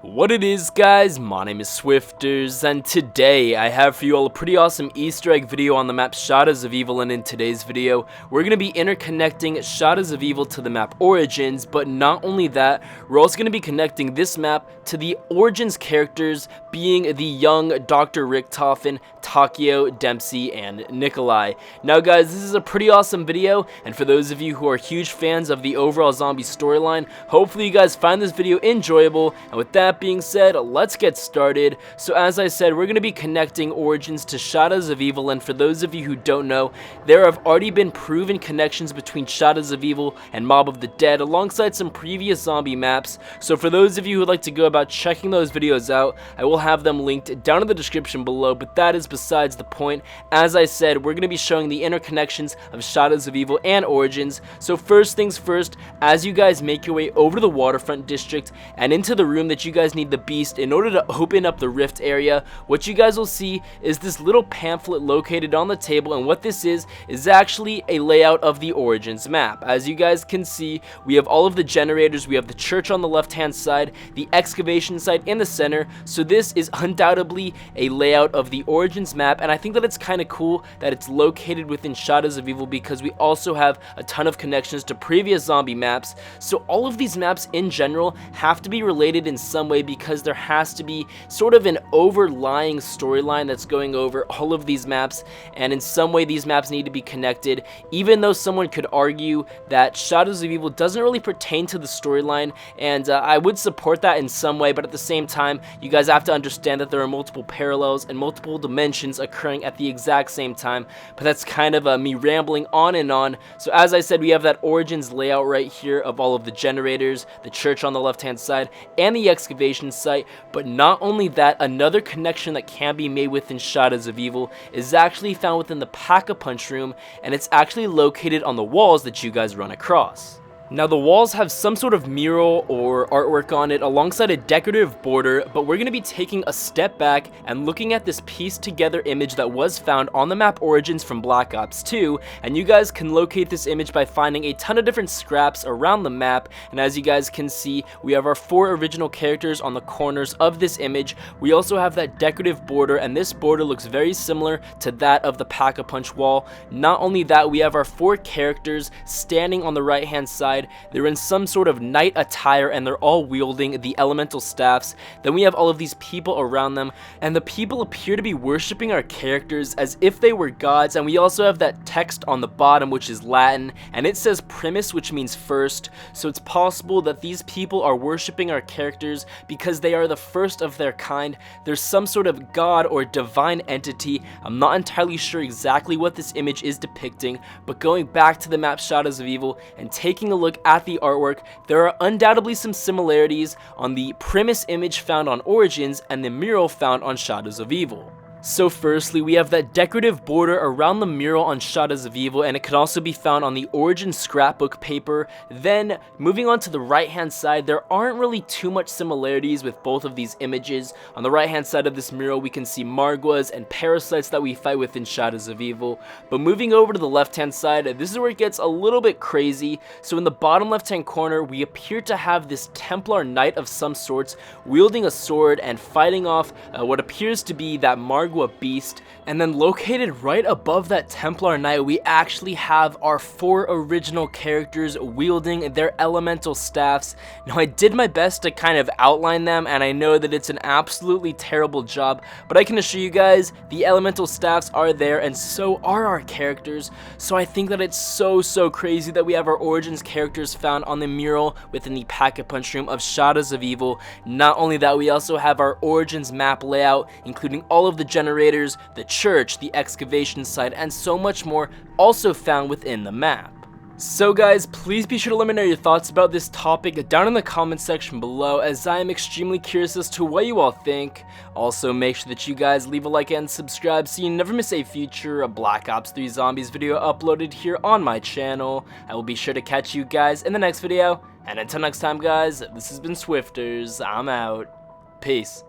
What it is, guys, my name is Swifterrs, and today I have for you all a pretty awesome Easter egg video on the map Shadows of Evil. And in today's video, we're going to be interconnecting Shadows of Evil to the map Origins, but not only that, we're also going to be connecting this map to the Origins characters, being the young Dr. Richtofen, Takio, Dempsey, and Nikolai. Now guys, this is a pretty awesome video, and for those of you who are huge fans of the overall zombie storyline, hopefully you guys find this video enjoyable. And with that being said, let's get started. So as I said, we're going to be connecting Origins to Shadows of Evil, and for those of you who don't know, there have already been proven connections between Shadows of Evil and Mob of the Dead alongside some previous zombie maps. So for those of you who would like to go about checking those videos out, I will have them linked down in the description below, but that is besides the point. As I said, we're going to be showing the interconnections of Shadows of Evil and Origins. So first things first, as you guys make your way over to the waterfront district and into the room that you guys need the beast in order to open up the rift area, what you guys will see is this little pamphlet located on the table, and what this is actually a layout of the Origins map. As you guys can see, we have all of the generators, we have the church on the left hand side, the excavation site in the center. So this is undoubtedly a layout of the Origins map, and I think that it's kind of cool that it's located within Shadows of Evil because we also have a ton of connections to previous zombie maps. So all of these maps in general have to be related in some way because there has to be sort of an overlying storyline that's going over all of these maps, and in some way these maps need to be connected, even though someone could argue that Shadows of Evil doesn't really pertain to the storyline, and I would support that in some way, but at the same time you guys have to understand that there are multiple parallels and multiple dimensions occurring at the exact same time. But that's kind of me rambling on and on. So as I said, we have that Origins layout right here of all of the generators, the church on the left hand side, and the excavation site. But not only that, another connection that can be made within Shadows of Evil is actually found within the Pack-a-Punch room, and it's actually located on the walls that you guys run across. Now the walls have some sort of mural or artwork on it alongside a decorative border, but we're going to be taking a step back and looking at this pieced together image that was found on the map Origins from Black Ops 2, and you guys can locate this image by finding a ton of different scraps around the map. And as you guys can see, we have our 4 original characters on the corners of this image. We also have that decorative border, and this border looks very similar to that of the Pack-a-Punch wall. Not only that, we have our 4 characters standing on the right hand side. They're in some sort of knight attire, and they're all wielding the elemental staffs. Then we have all of these people around them, and the people appear to be worshipping our characters as if they were gods. And we also have that text on the bottom, which is Latin, and it says primus, which means first. So it's possible that these people are worshipping our characters because they are the first of their kind. There's some sort of god or divine entity. I'm not entirely sure exactly what this image is depicting, but going back to the map Shadows of Evil and taking a look at the artwork, there are undoubtedly some similarities on the Primus image found on Origins and the mural found on Shadows of Evil. So firstly, we have that decorative border around the mural on Shadows of Evil, and it can also be found on the Origin scrapbook paper. Then, moving on to the right-hand side, there aren't really too much similarities with both of these images. On the right-hand side of this mural, we can see Marguas and parasites that we fight with in Shadows of Evil. But moving over to the left-hand side, this is where it gets a little bit crazy. So in the bottom left-hand corner, we appear to have this Templar Knight of some sorts wielding a sword and fighting off what appears to be that Margua beast. And then located right above that Templar Knight, we actually have our 4 original characters wielding their elemental staffs. Now I did my best to kind of outline them, and I know that it's an absolutely terrible job, but I can assure you guys the elemental staffs are there, and so are our characters. So I think that it's so crazy that we have our Origins characters found on the mural within the Pack-a-Punch room of Shadows of Evil. Not only that, we also have our Origins map layout, including all of the generators, the church, the excavation site, and so much more also found within the map. So guys, please be sure to let me know your thoughts about this topic down in the comment section below, as I am extremely curious as to what you all think. Also, make sure that you guys leave a like and subscribe so you never miss a future Black Ops 3 Zombies video uploaded here on my channel. I will be sure to catch you guys in the next video, and until next time guys, this has been Swifterrs. I'm out. Peace.